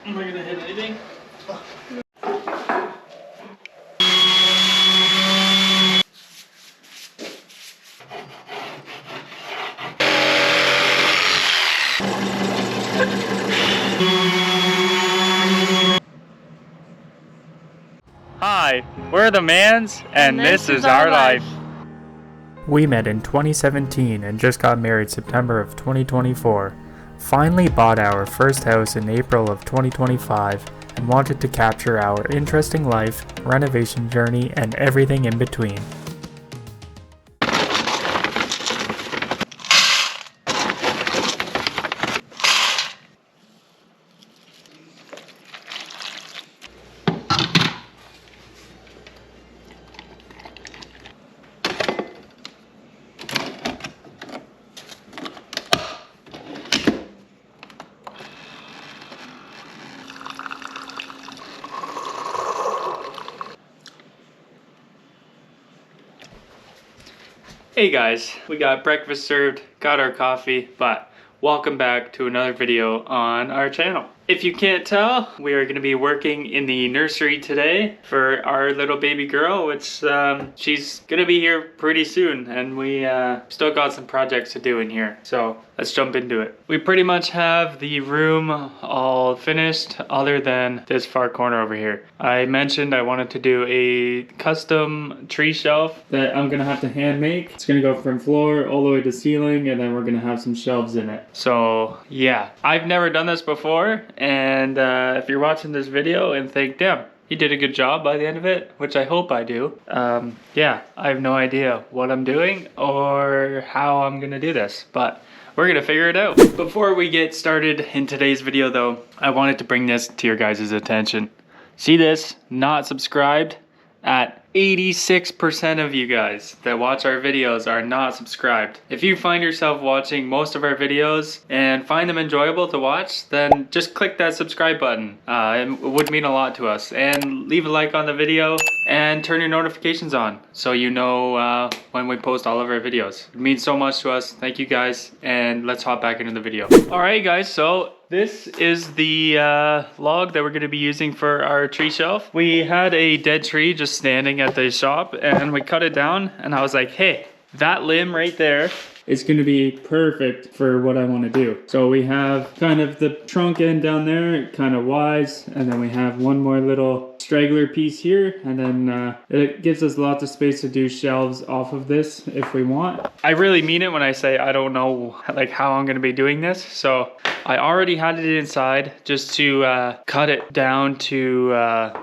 Am I gonna hit anything? Hi, we're the Mans, and this is our life. We met in 2017 and just got married September of 2024. Finally bought our first house in April of 2025 and wanted to capture our interesting life, renovation journey, and everything in between. Hey guys, we got breakfast served, got our coffee, but welcome back to another video on our channel. If you can't tell, we are going to be working in the nursery today for our little baby girl, which she's going to be here pretty soon, and we still got some projects to do in here, so let's jump into it. We pretty much have the room all finished other than this far corner over here. I mentioned I wanted to do a custom tree shelf that I'm going to have to hand make. It's going to go from floor all the way to ceiling, and then we're going to have some shelves in it. So yeah, I've never done this before. And if you're watching this video and think, damn, he did a good job by the end of it, which I hope I do. Yeah, I have no idea what I'm doing or how I'm gonna do this, but we're gonna figure it out. Before we get started in today's video though, I wanted to bring this to your guys' attention. See this? Not subscribed? At 86% of you guys that watch our videos are not subscribed. If you find yourself watching most of our videos and find them enjoyable to watch, then just click that subscribe button. It would mean a lot to us. And leave a like on the video and turn your notifications on so you know when we post all of our videos. It means so much to us. Thank you guys, and let's hop back into the video. Alright guys, so this is the log that we're going to be using for our tree shelf. We had a dead tree just standing at the shop and we cut it down, and I was like, hey, that limb right there is going to be perfect for what I want to do. So we have kind of the trunk end down there, kind of wise, and then we have one more little straggler piece here, and then it gives us lots of space to do shelves off of this if we want. I really mean it when I say I don't know like how I'm going to be doing this. So I already had it inside just to cut it down to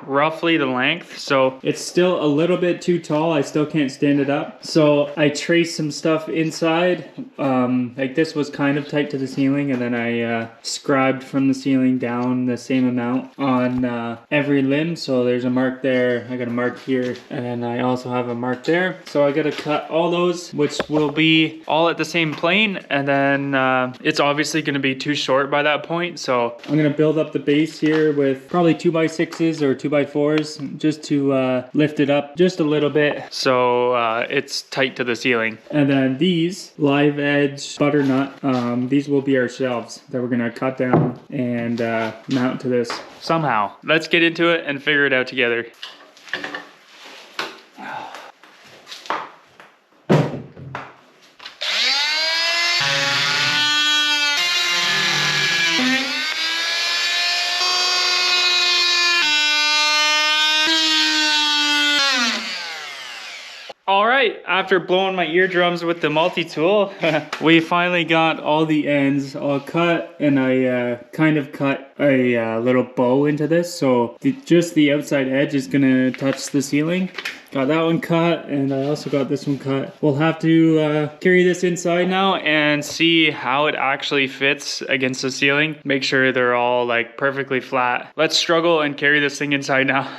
roughly the length. So it's still a little bit too tall. I still can't stand it up. So I traced some stuff inside. Like this was kind of tight to the ceiling, and then I scribed from the ceiling down the same amount on every limb. So there's a mark there, I got a mark here, and then I also have a mark there. So I got to cut all those, which will be all at the same plane, and then it's obviously going to be too short by that point. So I'm going to build up the base here with probably 2x6s or 2x4s just to lift it up just a little bit so it's tight to the ceiling. And then these live edge butternut, these will be our shelves that we're going to cut down and mount to this somehow. Let's get into it and figure it out together. Alright, after blowing my eardrums with the multi-tool, we finally got all the ends all cut, and I kind of cut a little bow into this, so just the outside edge is going to touch the ceiling. Got that one cut, and I also got this one cut. We'll have to carry this inside now and see how it actually fits against the ceiling. Make sure they're all like perfectly flat. Let's struggle and carry this thing inside now.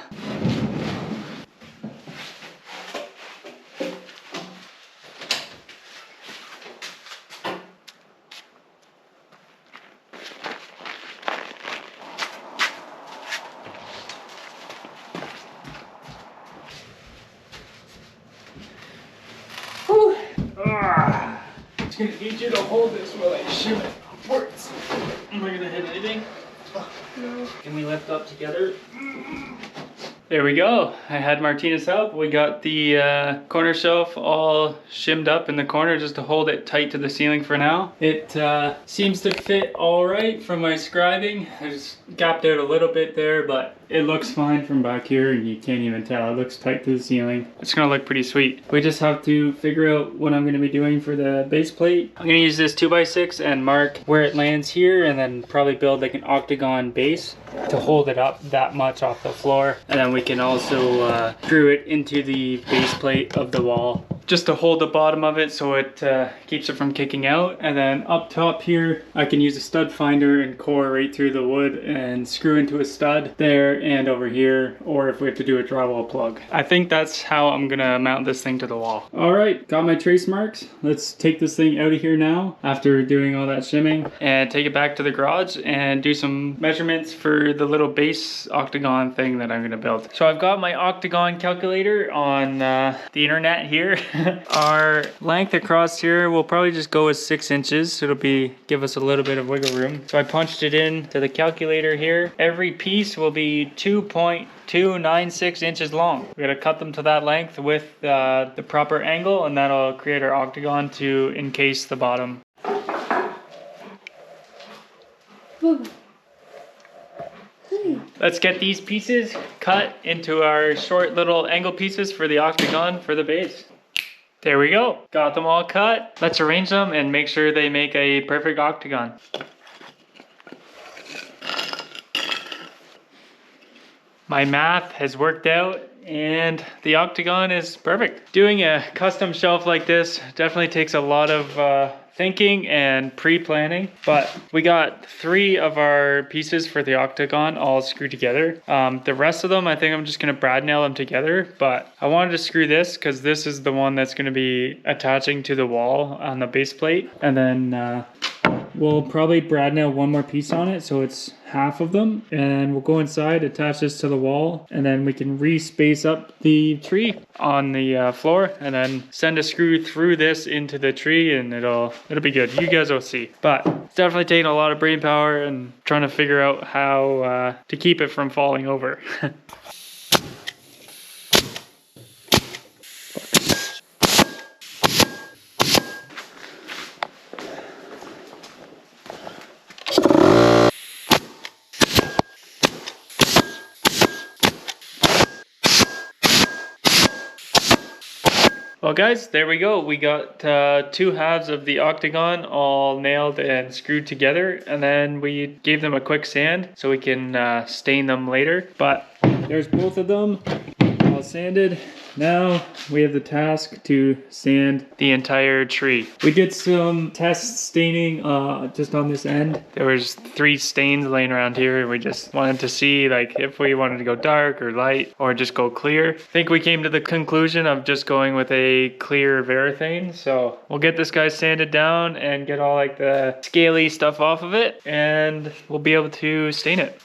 It's gonna need you to hold this while I shim it upwards. Am I gonna hit anything? No. Can we lift up together? There we go. I had Martina's help. We got the corner shelf all shimmed up in the corner just to hold it tight to the ceiling for now. It seems to fit all right from my scribing. I just gapped out a little bit there, but it looks fine from back here and you can't even tell. It looks tight to the ceiling. It's gonna look pretty sweet. We just have to figure out what I'm gonna be doing for the base plate. I'm gonna use this 2x6 and mark where it lands here and then probably build like an octagon base to hold it up that much off the floor. And then we can also screw it into the base plate of the wall just to hold the bottom of it so it keeps it from kicking out. And then up top here, I can use a stud finder and core right through the wood and screw into a stud there and over here, or if we have to do a drywall plug. I think that's how I'm gonna mount this thing to the wall. All right, got my trace marks. Let's take this thing out of here now after doing all that shimming and take it back to the garage and do some measurements for the little base octagon thing that I'm gonna build. So I've got my octagon calculator on the internet here. Our length across here will probably just go as 6 inches. So it'll give us a little bit of wiggle room. So I punched it in to the calculator here. Every piece will be 2.296 inches long. We're gonna cut them to that length with the proper angle, and that'll create our octagon to encase the bottom. Let's get these pieces cut into our short little angle pieces for the octagon for the base. There we go. Got them all cut. Let's arrange them and make sure they make a perfect octagon. My math has worked out and the octagon is perfect. Doing a custom shelf like this definitely takes a lot of thinking and pre-planning, but we got 3 of our pieces for the octagon all screwed together. The rest of them, I think I'm just gonna brad nail them together, but I wanted to screw this because this is the one that's gonna be attaching to the wall on the base plate. And then we'll probably brad nail one more piece on it, so it's half of them. And we'll go inside, attach this to the wall, and then we can re-space up the tree on the floor, and then send a screw through this into the tree, and it'll be good. You guys will see. But it's definitely taking a lot of brain power and trying to figure out how to keep it from falling over. Well guys, there we go. We got 2 halves of the octagon all nailed and screwed together, and then we gave them a quick sand so we can stain them later. But there's both of them all sanded. Now we have the task to sand the entire tree. We did some test staining just on this end. There was 3 stains laying around here, and we just wanted to see like if we wanted to go dark or light or just go clear. I think we came to the conclusion of just going with a clear varathane. So we'll get this guy sanded down and get all like the scaly stuff off of it, and we'll be able to stain it.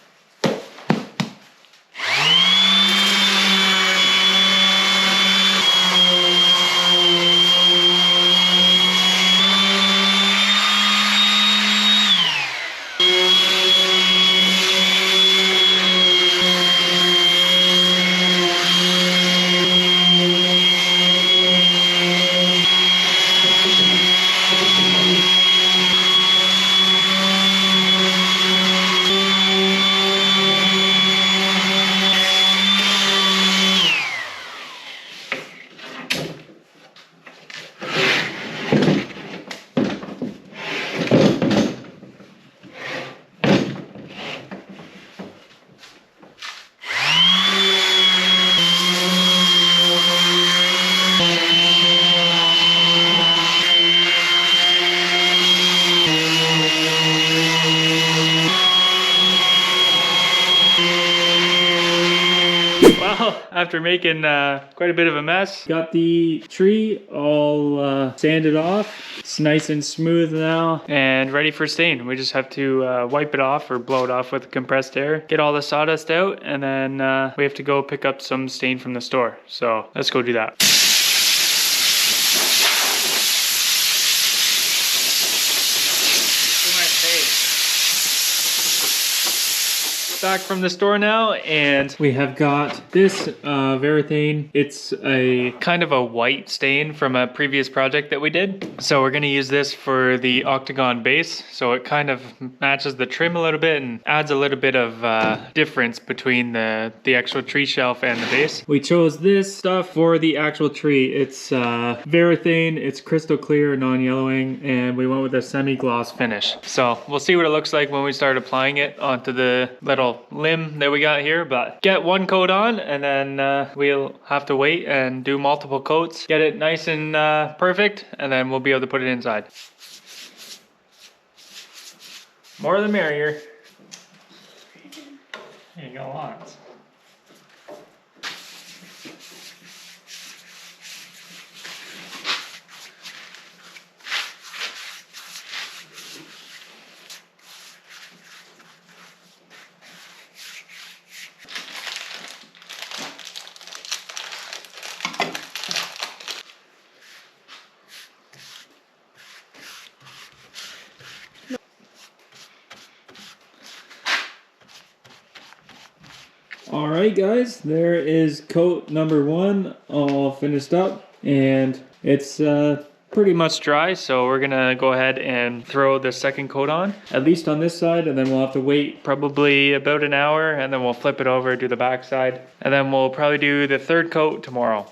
Well, after making quite a bit of a mess, got the tree all sanded off. It's nice and smooth now and ready for stain. We just have to wipe it off or blow it off with compressed air, get all the sawdust out, and then we have to go pick up some stain from the store. So let's go do that. back from the store now, and we have got this Varathane. It's a kind of a white stain from a previous project that we did. So we're gonna use this for the octagon base. So it kind of matches the trim a little bit and adds a little bit of difference between the actual tree shelf and the base. We chose this stuff for the actual tree. It's Varathane, it's crystal clear, non-yellowing, and we went with a semi-gloss finish. So we'll see what it looks like when we start applying it onto the little limb that we got here. But get one coat on, and then we'll have to wait and do multiple coats, get it nice and perfect, and then we'll be able to put it inside. More the merrier. There you go, lots. Alright guys, there is coat number 1 all finished up, and it's pretty much dry, so we're gonna go ahead and throw the second coat on, at least on this side, and then we'll have to wait probably about an hour, and then we'll flip it over, do the back side, and then we'll probably do the third coat tomorrow.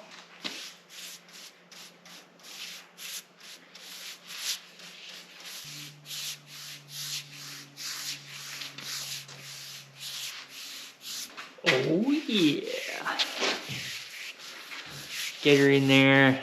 Oh yeah. Get her in there.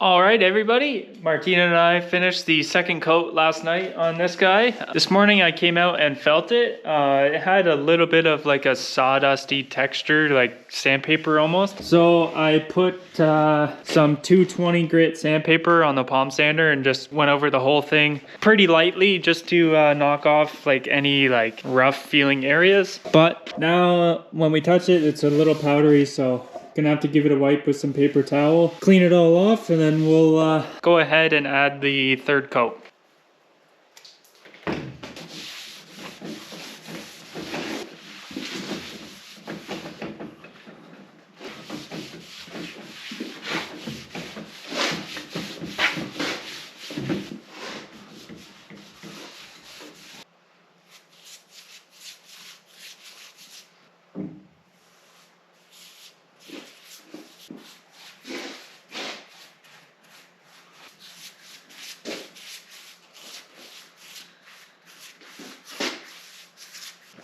All right, everybody. Martina and I finished the second coat last night on this guy. This morning I came out and felt it. It had a little bit of like a sawdusty texture, like sandpaper almost. So I put some 220 grit sandpaper on the palm sander and just went over the whole thing pretty lightly, just to knock off like any like rough feeling areas. But now when we touch it, it's a little powdery, so gonna have to give it a wipe with some paper towel, clean it all off, and then we'll go ahead and add the third coat.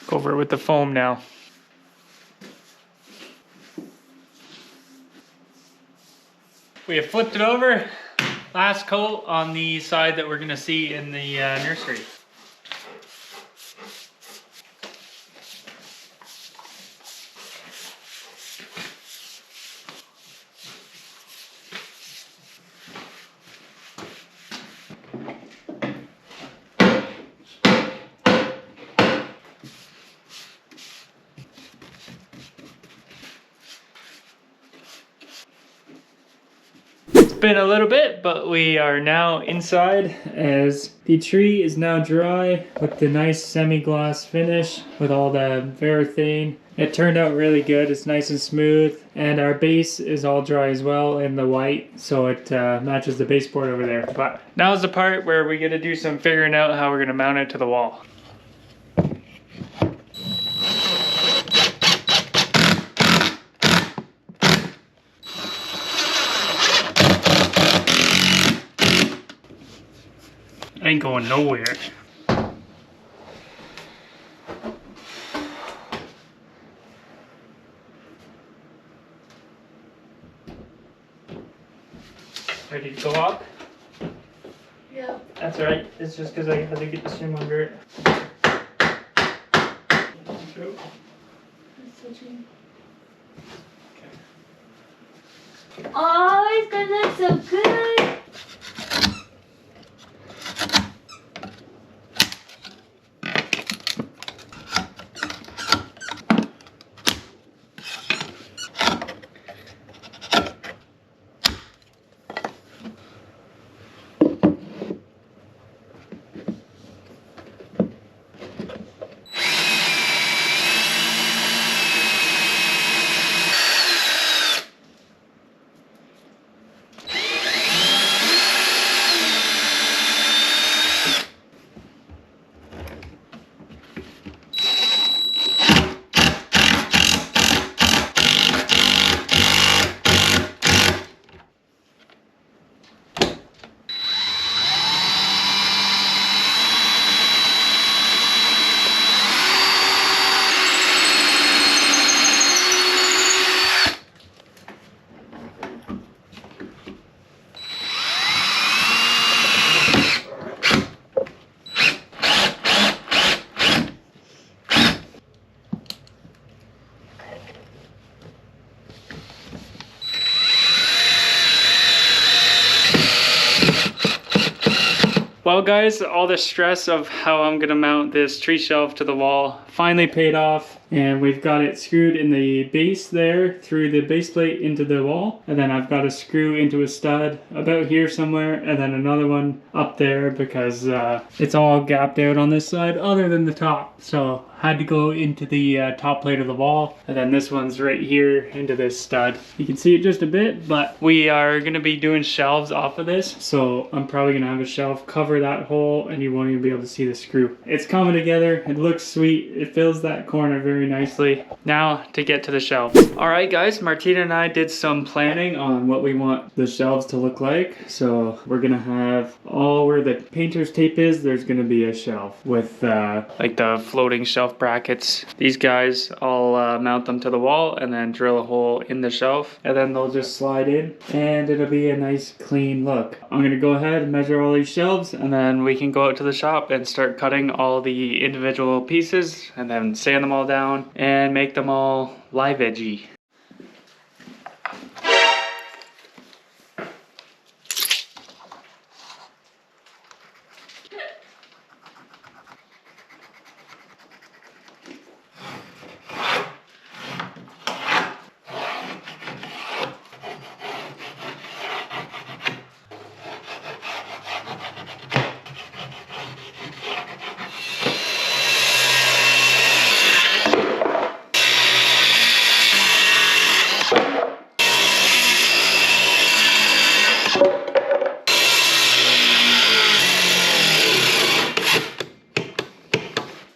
Go over it with the foam now. We have flipped it over. Last coat on the side that we're gonna see in the nursery. Been a little bit, but we are now inside as the tree is now dry with the nice semi-gloss finish with all the Varathane. It turned out really good. It's nice and smooth, and our base is all dry as well in the white, so it matches the baseboard over there. But now's the part where we get to do some figuring out how we're going to mount it to the wall. Ain't going nowhere. Ready to go up? Yeah. That's right. It's just because I had to get the shim under it. True. Oh, it's gonna look so good. Well guys, all the stress of how I'm gonna mount this tree shelf to the wall finally paid off, and we've got it screwed in the base there through the base plate into the wall, and then I've got a screw into a stud about here somewhere, and then another one up there because it's all gapped out on this side other than the top, so had to go into the top plate of the wall, and then this one's right here into this stud. You can see it just a bit, but we are gonna be doing shelves off of this, so I'm probably gonna have a shelf cover that hole and you won't even be able to see the screw. It's coming together, it looks sweet, it fills that corner very nicely. Now to get to the shelf. Alright guys, Martina and I did some planning on what we want the shelves to look like. So we're gonna have all where the painter's tape is, there's gonna be a shelf with like the floating shelf brackets. These guys, I'll mount them to the wall and then drill a hole in the shelf, and then they'll just slide in and it'll be a nice clean look. I'm gonna go ahead and measure all these shelves, and then we can go out to the shop and start cutting all the individual pieces and then sand them all down and make them all live edgy.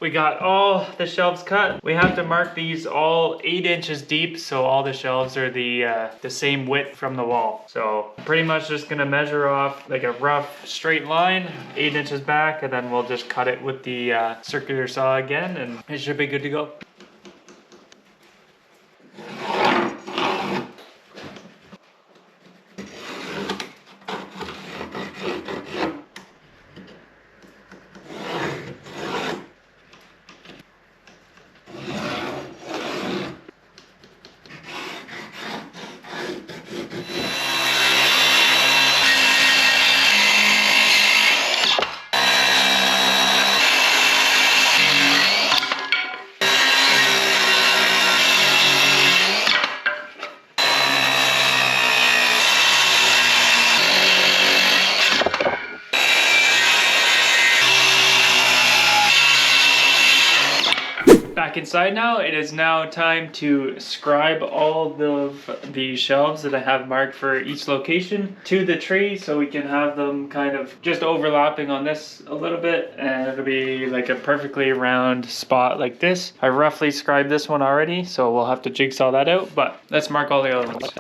We got all the shelves cut. We have to mark these all 8 inches deep, so all the shelves are the same width from the wall. So pretty much just gonna measure off like a rough straight line, 8 inches back, and then we'll just cut it with the circular saw again, and it should be good to go. Back inside now, it is now time to scribe all of the shelves that I have marked for each location to the tree, so we can have them kind of just overlapping on this a little bit, and it'll be like a perfectly round spot like this. I roughly scribed this one already, so we'll have to jigsaw that out, but let's mark all the other ones.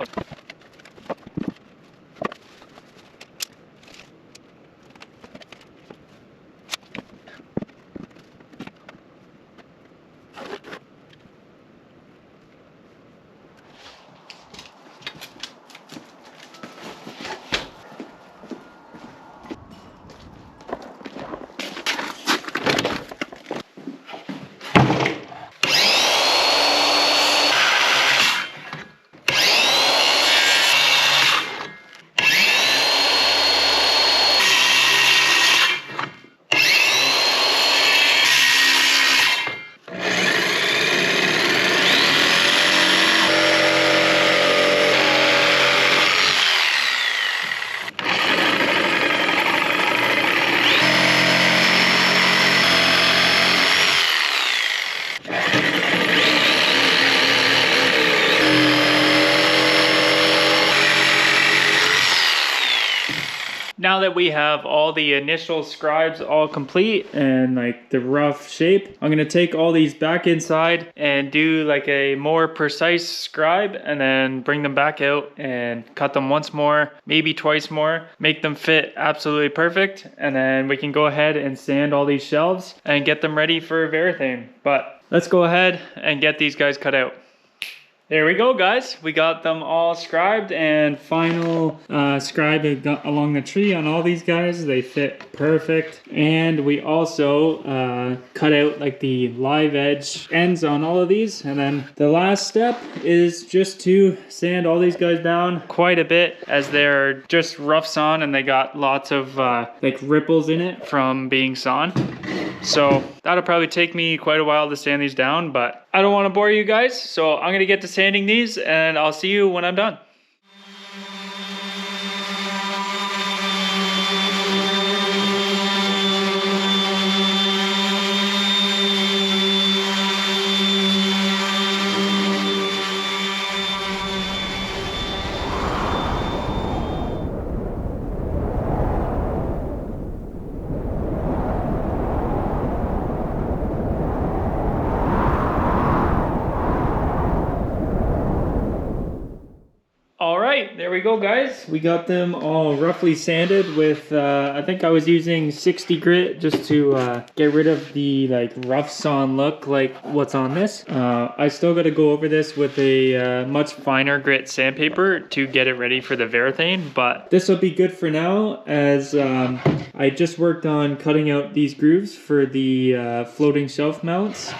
Now that we have all the initial scribes all complete and like the rough shape, I'm gonna take all these back inside and do like a more precise scribe, and then bring them back out and cut them once more, maybe twice more, make them fit absolutely perfect, and then we can go ahead and sand all these shelves and get them ready for Verathane. But let's go ahead and get these guys cut out. There we go, guys. We got them all scribed, and final scribe along the tree on all these guys. They fit perfect. And we also cut out like the live edge ends on all of these. And then the last step is just to sand all these guys down quite a bit, as they're just rough sawn and they got lots of like ripples in it from being sawn. So that'll probably take me quite a while to sand these down, but I don't want to bore you guys, so I'm going to get to sanding these and I'll see you when I'm done. Alright, there we go, guys. We got them all roughly sanded with, I think I was using 60 grit just to get rid of the like rough sawn look like what's on this. I still got to go over this with a much finer grit sandpaper to get it ready for the varathane, but this will be good for now, as I just worked on cutting out these grooves for the floating shelf mounts.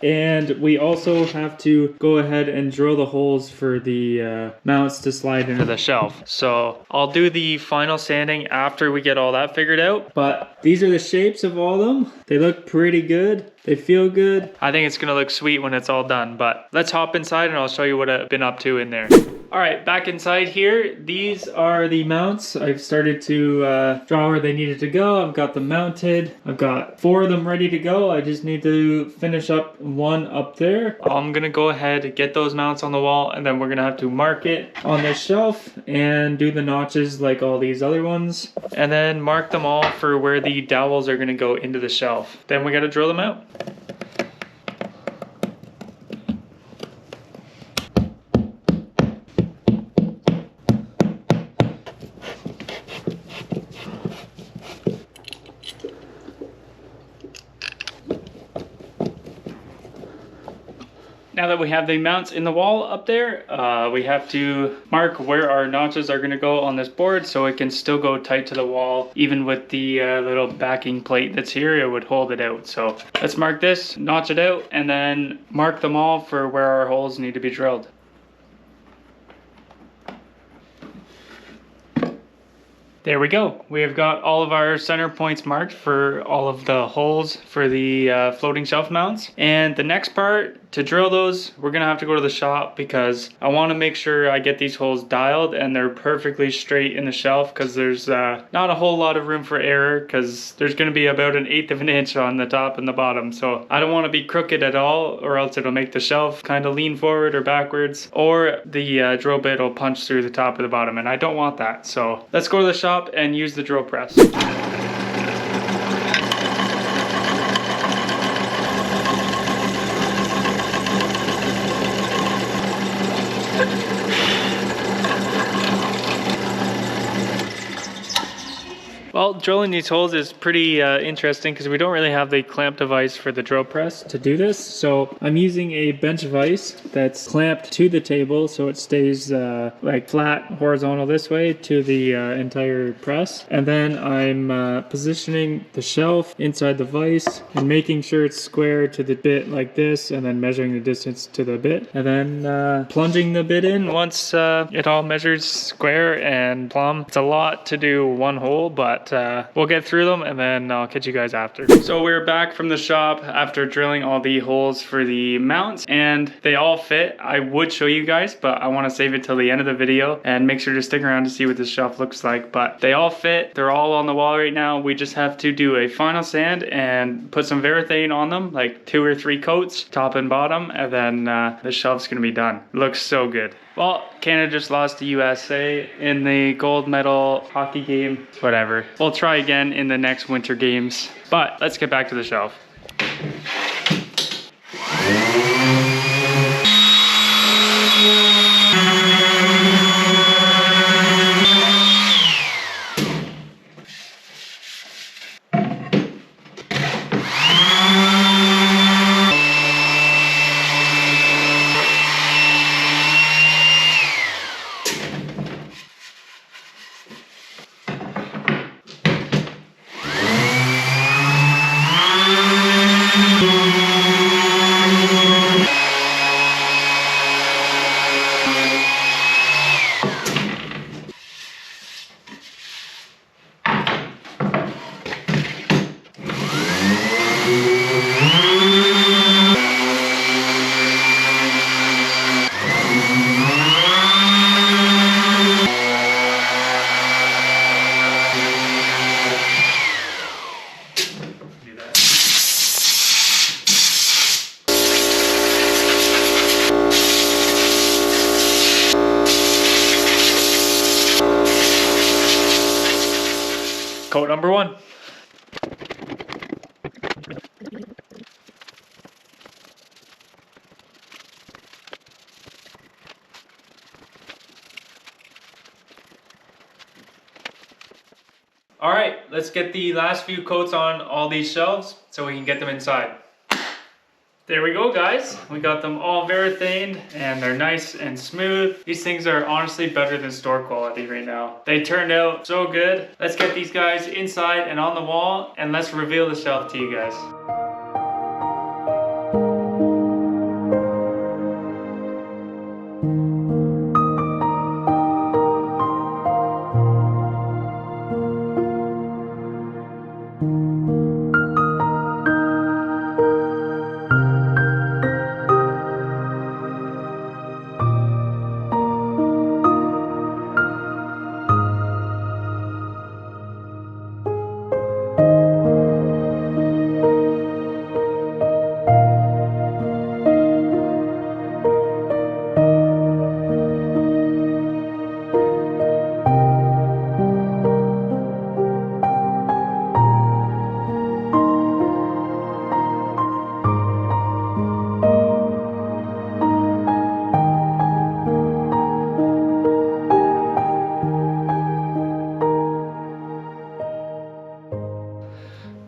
And we also have to go ahead and drill the holes for the mounts to slide into the shelf. So I'll do the final sanding after we get all that figured out. But these are the shapes of all of them. They look pretty good. They feel good. I think it's gonna look sweet when it's all done, but let's hop inside and I'll show you what I've been up to in there. All right, back inside here, these are the mounts. I've started to draw where they needed to go. I've got them mounted. I've got 4 of them ready to go. I just need to finish up one up there. I'm gonna go ahead and get those mounts on the wall, and then we're gonna have to mark it on this shelf and do the notches like all these other ones, and then mark them all for where the dowels are gonna go into the shelf. Then we gotta drill them out. Now that we have the mounts in the wall up there, we have to mark where our notches are going to go on this board so it can still go tight to the wall. Even with the little backing plate that's here, it would hold it out. So let's mark this, notch it out, and then mark them all for where our holes need to be drilled. There we go. We have got all of our center points marked for all of the holes for the floating shelf mounts. And the next part, to drill those, we're gonna have to go to the shop because I want to make sure I get these holes dialed and they're perfectly straight in the shelf, because there's not a whole lot of room for error, because there's gonna be about 1/8 of an inch on the top and the bottom. So I don't want to be crooked at all, or else it'll make the shelf kind of lean forward or backwards, or the drill bit will punch through the top or the bottom, and I don't want that. So let's go to the shop and use the drill press. Well, drilling these holes is pretty interesting because we don't really have the clamp device for the drill press to do this. So I'm using a bench vise that's clamped to the table so it stays like flat, horizontal this way to the entire press. And then I'm positioning the shelf inside the vise and making sure it's square to the bit like this, and then measuring the distance to the bit, and then plunging the bit in once it all measures square and plumb. It's a lot to do one hole, but we'll get through them and then I'll catch you guys after. So we're back from the shop after drilling all the holes for the mounts, and they all fit. I would show you guys, but I want to save it till the end of the video, and make sure to stick around to see what this shelf looks like. But they all fit. They're all on the wall right now. We just have to do a final sand and put some varathane on them, like 2 or 3 coats, top and bottom, and then the shelf's gonna be done. It looks so good. Well, Canada just lost to USA in the gold medal hockey game. Whatever. We'll try again in the next winter games. But let's get back to the shelf. Coat number 1. All right, let's get the last few coats on all these shelves so we can get them inside. There we go, guys. We got them all varathaned and they're nice and smooth. These things are honestly better than store quality right now. They turned out so good. Let's get these guys inside and on the wall and let's reveal the shelf to you guys.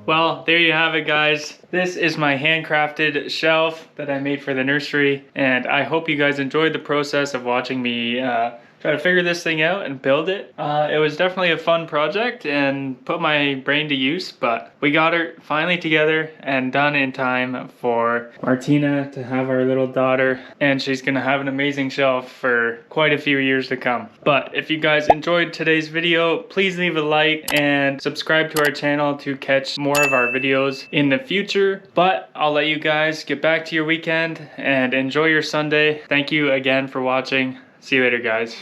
Well, there you have it, guys. This is my handcrafted shelf that I made for the nursery, and I hope you guys enjoyed the process of watching me try to figure this thing out and build it. It was definitely a fun project and put my brain to use, but we got her finally together and done in time for Martina to have our little daughter, and she's gonna have an amazing shelf for quite a few years to come. But if you guys enjoyed today's video, please leave a like and subscribe to our channel to catch more of our videos in the future. But I'll let you guys get back to your weekend and enjoy your Sunday. Thank you again for watching. See you later, guys.